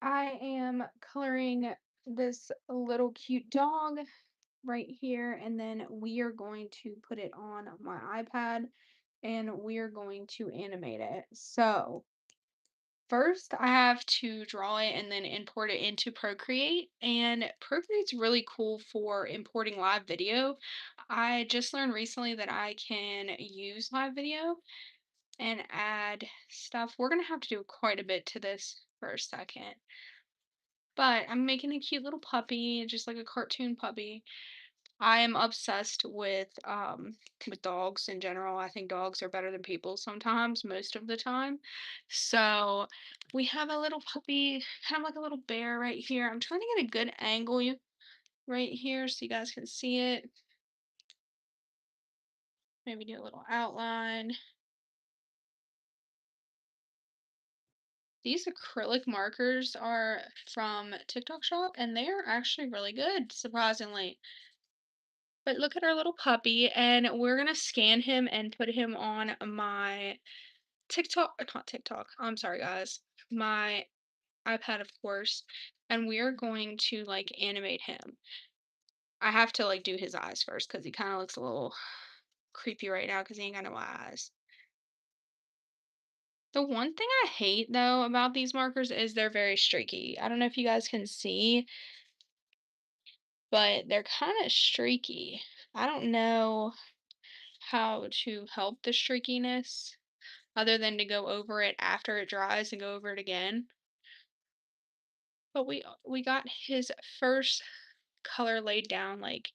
I am coloring this little cute dog right here, and then we are going to put it on my iPad and we are going to animate it. So, first I have to draw it and then import it into Procreate. And Procreate's really cool for importing live video. I just learned recently that I can use live video and add stuff. We're gonna have to do quite a bit to this for a second. But I'm making a cute little puppy, just like a cartoon puppy. I am obsessed with dogs in general. I think dogs are better than people sometimes, most of the time. So we have a little puppy, kind of like a little bear right here. I'm trying to get a good angle right here so you guys can see it. Maybe do a little outline. These acrylic markers are from TikTok Shop and they are actually really good, surprisingly. But look at our little puppy, and we're gonna scan him and put him on my TikTok, not TikTok. I'm sorry, guys. My iPad, of course, and we are going to like animate him. I have to like do his eyes first because he kind of looks a little creepy right now because he ain't got no eyes. The one thing I hate though about these markers is they're very streaky. I don't know if you guys can see, but they're kind of streaky. I don't know how to help the streakiness other than to go over it after it dries and go over it again. But we got his first color laid down. Like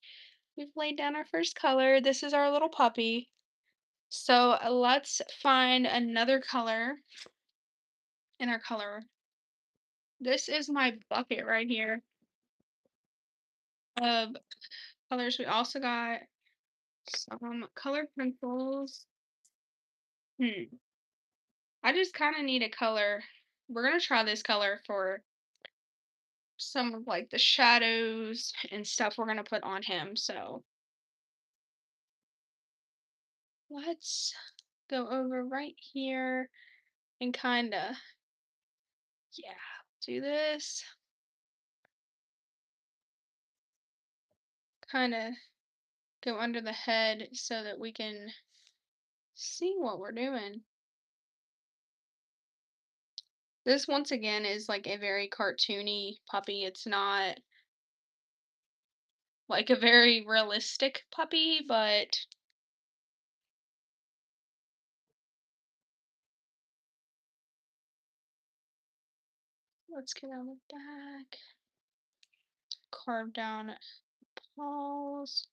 we've laid down our first color. This is our little puppy. So let's find another color in our color. This is my bucket right here of colors. We also got some color pencils. Hmm. I just kind of need a color. We're gonna try this color for some of like the shadows and stuff we're gonna put on him. So let's go over right here and kind of, yeah, do this. Kind of go under the head so that we can see what we're doing. This once again is like a very cartoony puppy. It's not like a very realistic puppy, but let's get on the back. carve down paws.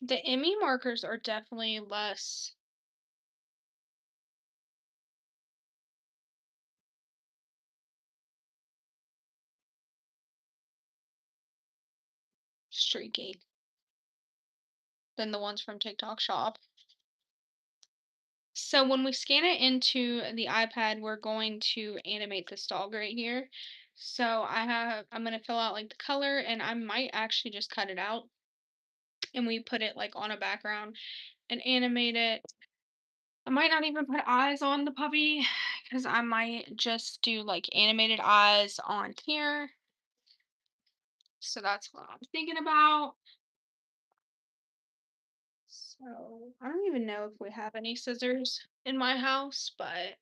The Emmy markers are definitely less streaky than the ones from TikTok Shop. So when we scan it into the iPad, we're going to animate this dog right here. So I'm gonna fill out like the color, and I might actually just cut it out and we put it like on a background and animate it. I might not even put eyes on the puppy because I might just do like animated eyes on here. So that's what I'm thinking about. So I don't even know if we have any scissors in my house, but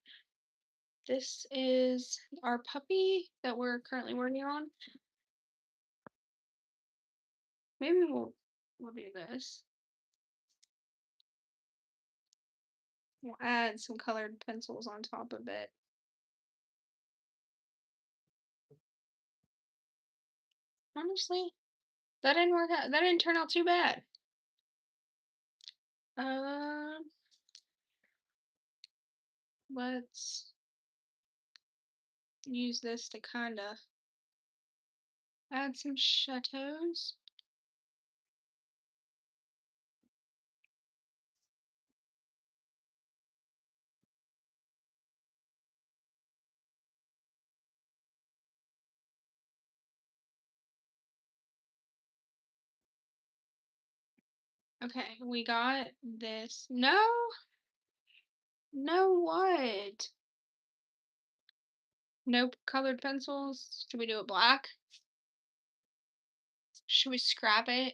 this is our puppy that we're currently working on. Maybe we'll do this. We'll add some colored pencils on top of it. Honestly, that didn't work out. That didn't turn out too bad. Um, let's use this to kind of add some chateaus. Okay, we got this. No, no, what? No colored pencils. Should we do it black? Should we scrap it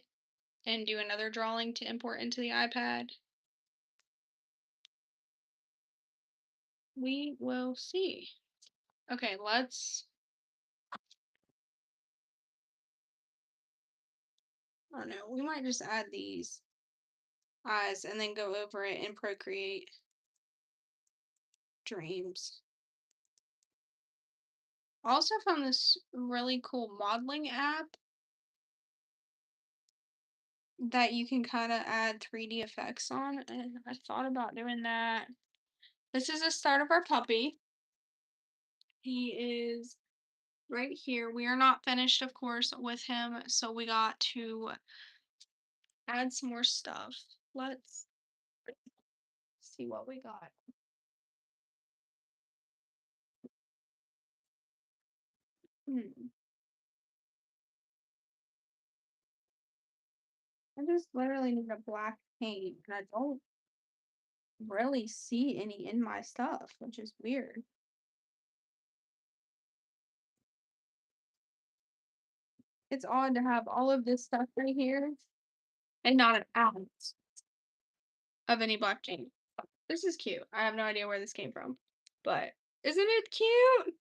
and do another drawing to import into the iPad? We will see. Okay, I don't know, we might just add these eyes and then go over it in Procreate Dreams. I also found this really cool modeling app that you can kind of add 3D effects on, and I thought about doing that. This is the start of our puppy. He is right here. We are not finished, of course, with him, so we got to add some more stuff. Let's see what we got. Hmm. I just literally need a black paint, and I don't really see any in my stuff, which is weird. It's odd to have all of this stuff right here and not an ounce of any black paint. This is cute. I have no idea where this came from, but isn't it cute?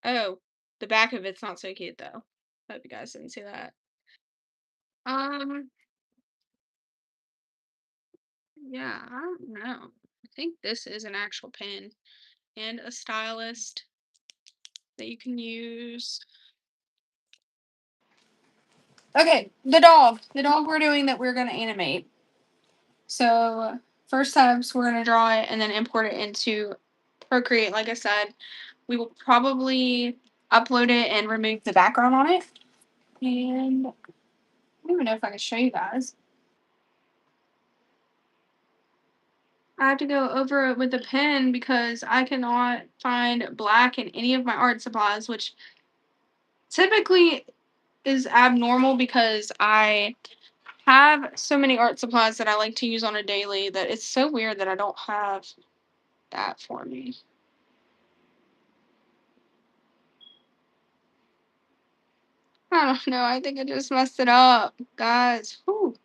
Oh, the back of it's not so cute though. Hope you guys didn't see that. Um, yeah, I don't know. I think this is an actual pen and a stylist that you can use. Okay, the dog we're doing that we're gonna animate. So first steps, we're gonna draw it and then import it into Procreate. Like I said, we will probably upload it and remove the background on it. And I don't even know if I can show you guys. I have to go over it with a pen because I cannot find black in any of my art supplies, which typically is abnormal because I have so many art supplies that I like to use on a daily that it's so weird that I don't have that for me. I don't know. I think I just messed it up, guys. Whew.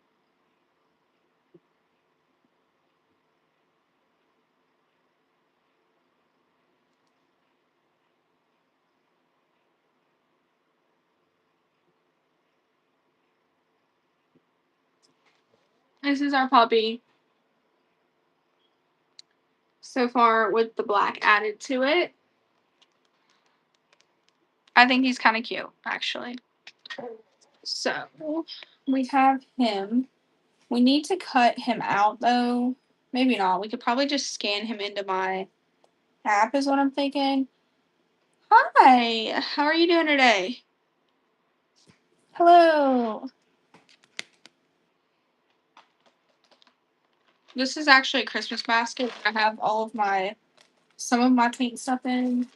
This is our puppy so far with the black added to it. I think he's kind of cute, actually. So we have him. We need to cut him out though. Maybe not. We could probably just scan him into my app, is what I'm thinking. Hi, how are you doing today? Hello. This is actually a Christmas basket. I have all of some of my paint stuff in.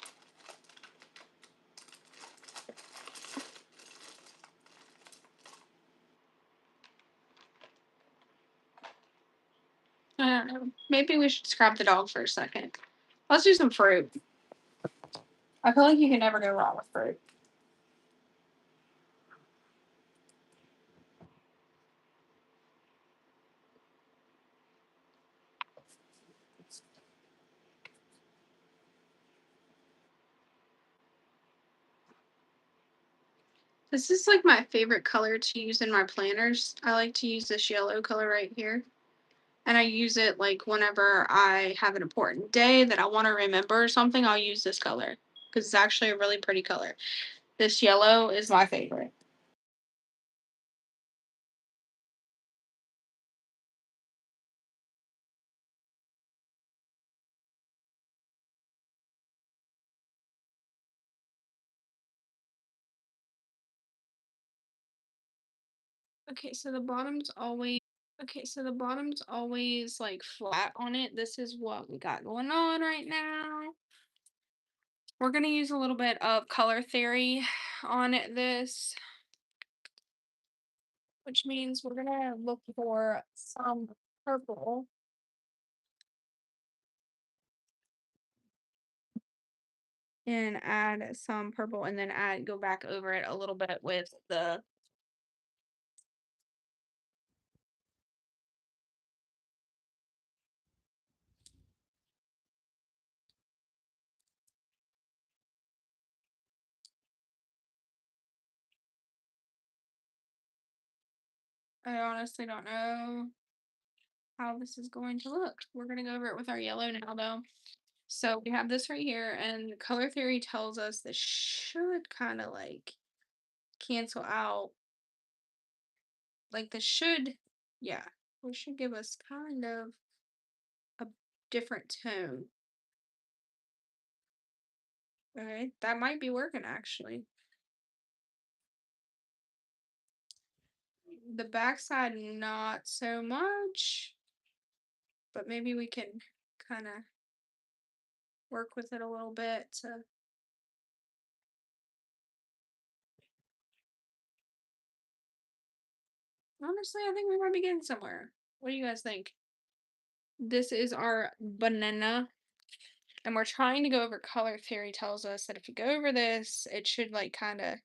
I don't know. Maybe we should scrap the dog for a second. Let's do some fruit. I feel like you can never go wrong with fruit. This is like my favorite color to use in my planners. I like to use this yellow color right here. And I use it like whenever I have an important day that I want to remember or something, I'll use this color because it's actually a really pretty color. This yellow is my favorite. Okay, so the bottom's always like flat on it. This is what we got going on right now. We're gonna use a little bit of color theory on this, which means we're gonna look for some purple and add some purple and then go back over it a little bit with the I honestly don't know how this is going to look. We're gonna go over it with our yellow now though. So we have this right here, and color theory tells us this should kind of like cancel out. Like this should, yeah, this should give us kind of a different tone. Okay, that might be working actually. The backside, not so much, but maybe we can kind of work with it a little bit to honestly, I think we might be getting somewhere. What do you guys think? This is our banana, and we're trying to go over color theory tells us that if you go over this, it should like kind of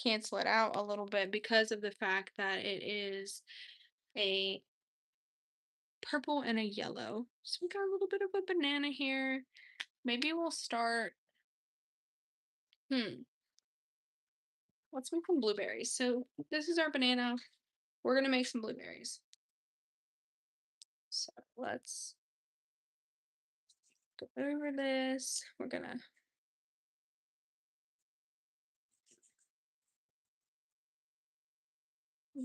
cancel it out a little bit because of the fact that it is a purple and a yellow. So we got a little bit of a banana here. Maybe we'll start. Hmm. Let's make some blueberries. So this is our banana. We're gonna make some blueberries. So let's go over this. We're gonna.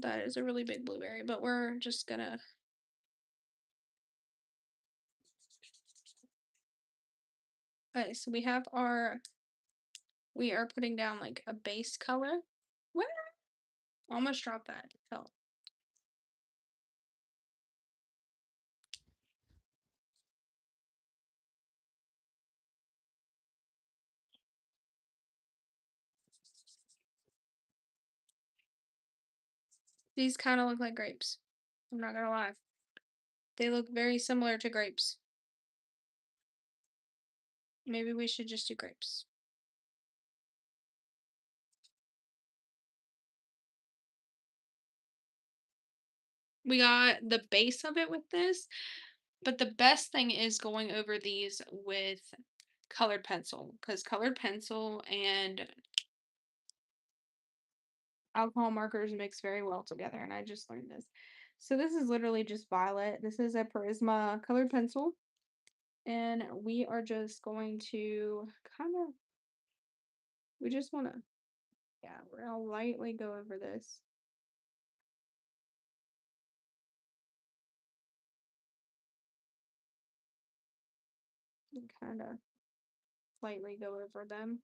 That is a really big blueberry, but we're just gonna. Okay, so we have our. We are putting down like a base color. What? Almost dropped that. Hell. These kind of look like grapes. I'm not gonna lie. They look very similar to grapes. Maybe we should just do grapes. We got the base of it with this, but the best thing is going over these with colored pencil because colored pencil and alcohol markers mix very well together, and I just learned this. So this is literally just violet. This is a Prisma colored pencil. And we are just going to we just want to, yeah, we're going to lightly go over this. And kind of lightly go over them.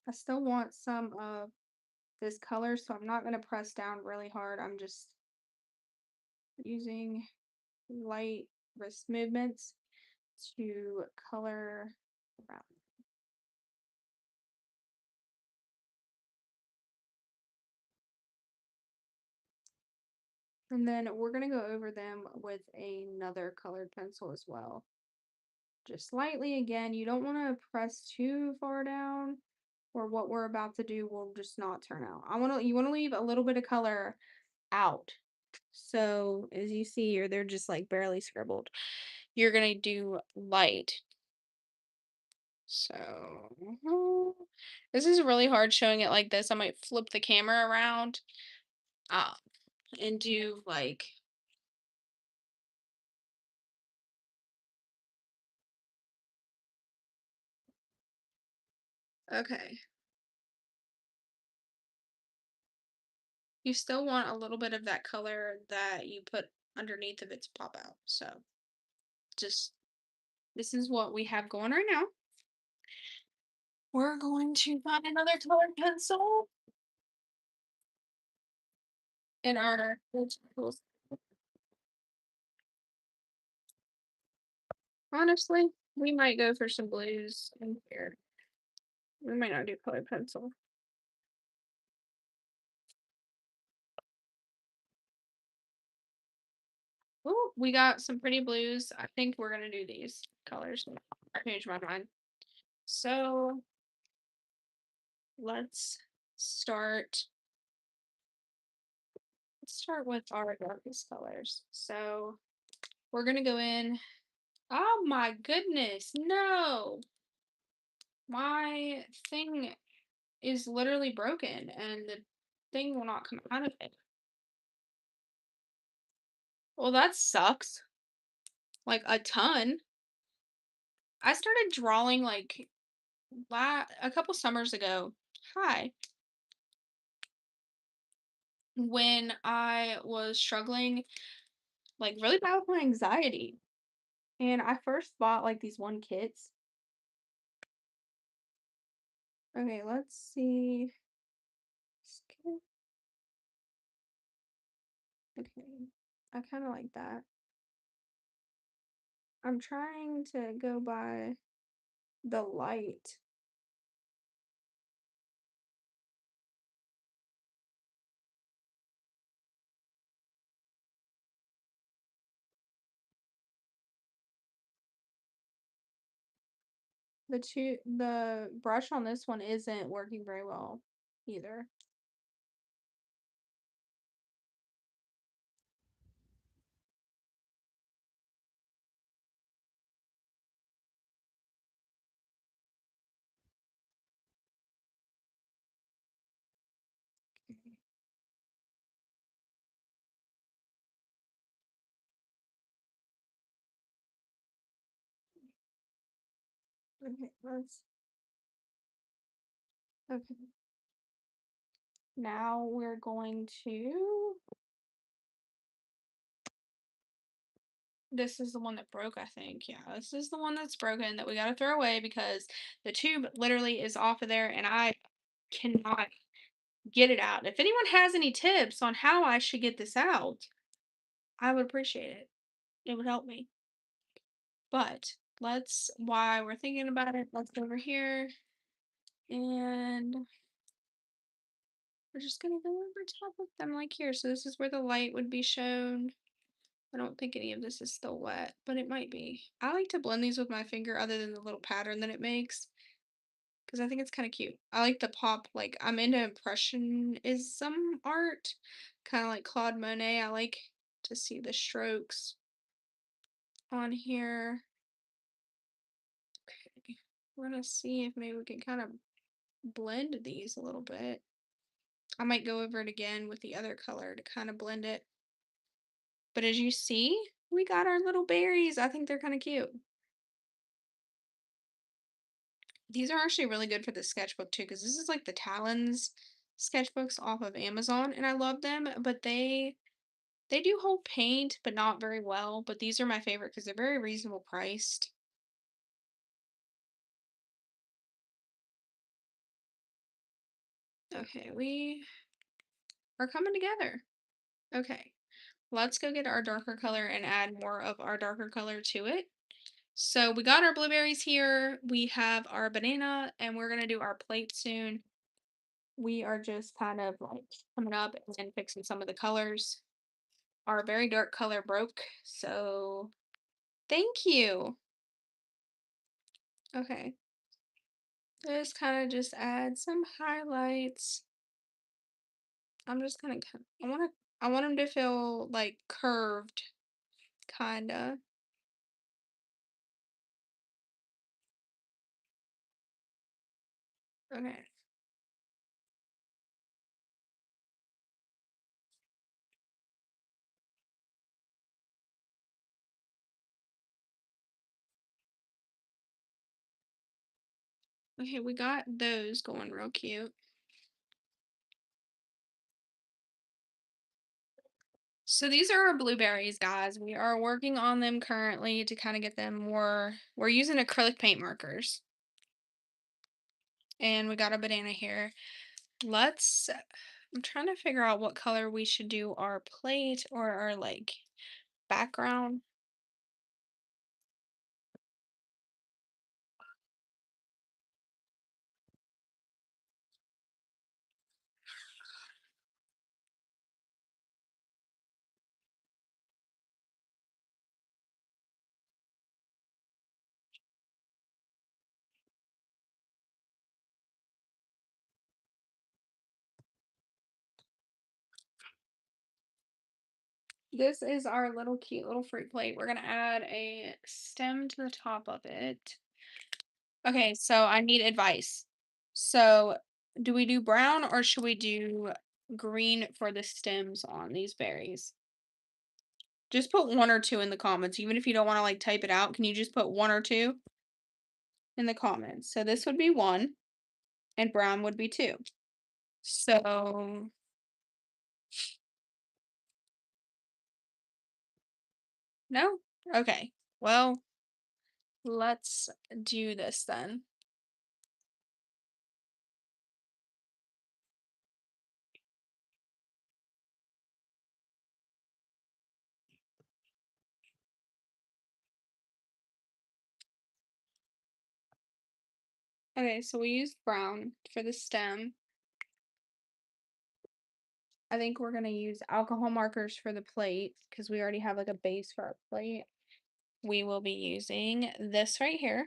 I still want some of this color, so I'm not going to press down really hard. I'm just using light wrist movements to color around. And then we're going to go over them with another colored pencil as well. Just lightly again. You don't want to press too far down, or what we're about to do will just not turn out. You want to leave a little bit of color out. So as you see here, they're just like barely scribbled. You're gonna do light. So this is really hard showing it like this. I might flip the camera around uh, and do like, okay. You still want a little bit of that color that you put underneath of its pop out. So just this is what we have going right now. We're going to find another colored pencil in our tools. Honestly, we might go for some blues in here. We might not do colored pencil. Oh, we got some pretty blues. I think we're gonna do these colors. I changed my mind. So let's start. Let's start with our darkest colors. So we're gonna go in. Oh my goodness, no! My thing is literally broken and the thing will not come out of it. Well, that sucks. Like a ton. I started drawing like a couple summers ago. Hi. When I was struggling like really bad with my anxiety. And I first bought like these one kits. Okay, let's see. Skip. Okay. I kind of like that. I'm trying to go by the light. The brush on this one isn't working very well either. Okay, let's okay. Now we're going to this is the one that broke, I think. Yeah, this is the one that's broken that we gotta throw away because the tube literally is off of there and I cannot get it out. If anyone has any tips on how I should get this out, I would appreciate it. It would help me. But while we're thinking about it, let's go over here and we're just gonna go over top of them like here. So this is where the light would be shown. I don't think any of this is still wet, but it might be. I like to blend these with my finger other than the little pattern that it makes because I think it's kind of cute. I like the pop, like I'm into impressionism art, kind of like Claude Monet. I like to see the strokes on here. Okay. We're gonna see if maybe we can kind of blend these a little bit. I might go over it again with the other color to kind of blend it. But as you see, we got our little berries. I think they're kind of cute. These are actually really good for the sketchbook too, because this is like the Talons sketchbooks off of Amazon, and I love them, but they do hold paint, but not very well. But these are my favorite because they're very reasonable priced. Okay, we are coming together. Okay, let's go get our darker color and add more of our darker color to it. So we got our blueberries here. We have our banana, and we're gonna do our plate soon. We are just kind of like coming up and fixing some of the colors. Our very dark color broke, so thank you. Okay, just kind of just add some highlights. I'm just gonna, I want them to feel like curved, kinda. Okay. Okay, we got those going real cute. So these are our blueberries, guys. We are working on them currently to kind of get them more. We're using acrylic paint markers. And we got a banana here. Let's I'm trying to figure out what color we should do our plate or our like background. This is our little cute little fruit plate. We're gonna add a stem to the top of it. Okay, so I need advice. So do we do brown or should we do green for the stems on these berries? Just put one or two in the comments. Even if you don't want to like type it out, can you just put one or two in the comments? So this would be one and brown would be two. So no? Okay. Well, let's do this then. Okay, so we used brown for the stem. I think we're gonna use alcohol markers for the plate because we already have like a base for our plate. We will be using this right here.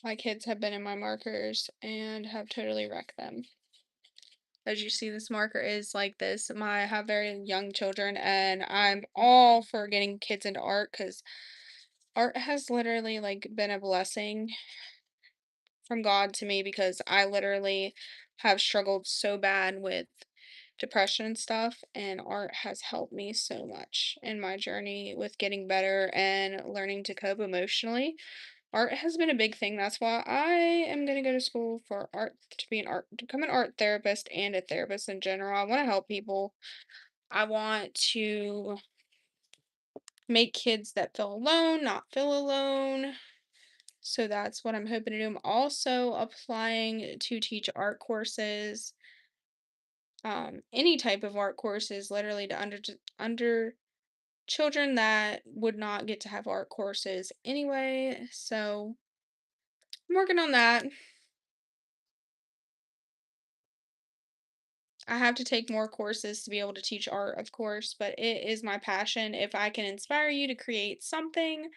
My kids have been in my markers and have totally wrecked them. As you see, this marker is like this. I have very young children, and I'm all for getting kids into art because art has literally like been a blessing from God to me because I literally have struggled so bad with depression and stuff, and art has helped me so much in my journey with getting better and learning to cope emotionally. Art has been a big thing. That's why I am going to go to school for art to be to become an art therapist and a therapist in general. I want to help people. I want to make kids that feel alone not feel alone. So that's what I'm hoping to do. I'm also applying to teach art courses, any type of art courses, literally to under children that would not get to have art courses anyway. So I'm working on that. I have to take more courses to be able to teach art, of course, but it is my passion. If I can inspire you to create something,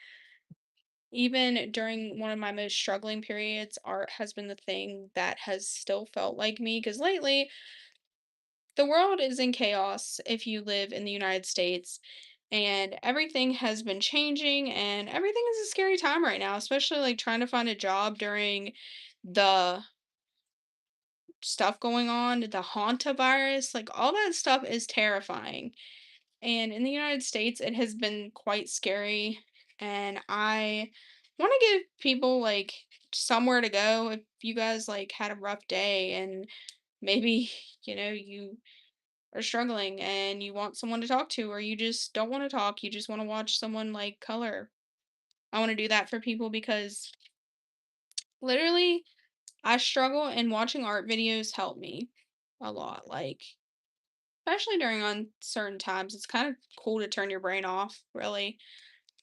even during one of my most struggling periods, art has been the thing that has still felt like me. Because lately, the world is in chaos if you live in the United States, and everything has been changing, and everything is a scary time right now, especially like trying to find a job during the stuff going on, the hantavirus, like all that stuff is terrifying. And in the United States, it has been quite scary. And I want to give people like somewhere to go if you guys like had a rough day and maybe, you are struggling and you want someone to talk to, or you just don't want to talk, you just want to watch someone like color. I want to do that for people because literally I struggle and watching art videos help me a lot. Like, especially during uncertain times, it's kind of cool to turn your brain off, really.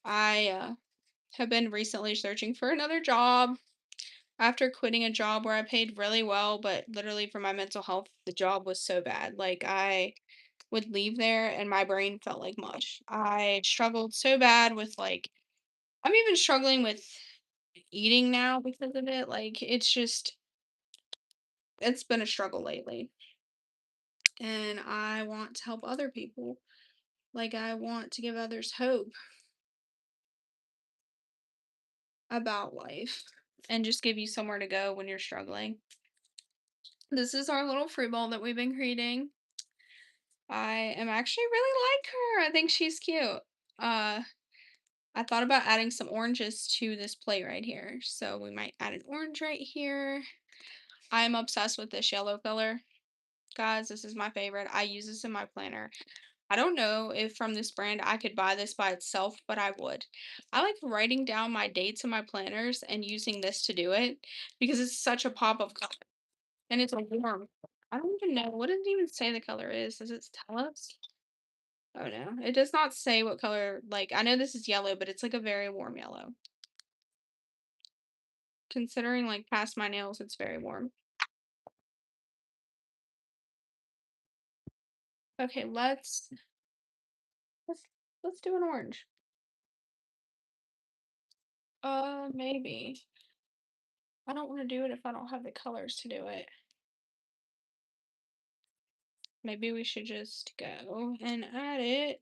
I have been recently searching for another job after quitting a job where I paid really well, but literally for my mental health, the job was so bad. Like, I would leave there and my brain felt like mush. I struggled so bad with like, I'm even struggling with eating now because of it. Like, it's been a struggle lately. And I want to help other people. Like, I want to give others hope about life and just give you somewhere to go when you're struggling. This is our little fruit bowl that we've been creating. I am actually really like her. I think she's cute. Uh, I thought about adding some oranges to this plate right here. So we might add an orange right here. I'm obsessed with this yellow color. Guys, this is my favorite. I use this in my planner. I don't know if from this brand I could buy this by itself, but I would. I like writing down my dates in my planners and using this to do it because it's such a pop of color and it's a warm. I don't even know. What does it even say the color is? Does it tell us? Oh no, it does not say what color. Like, I know this is yellow, but it's like a very warm yellow. Considering like past my nails, it's very warm. Okay, let's let's do an orange. Maybe. I don't want to do it if I don't have the colors to do it. Maybe we should just go and add it.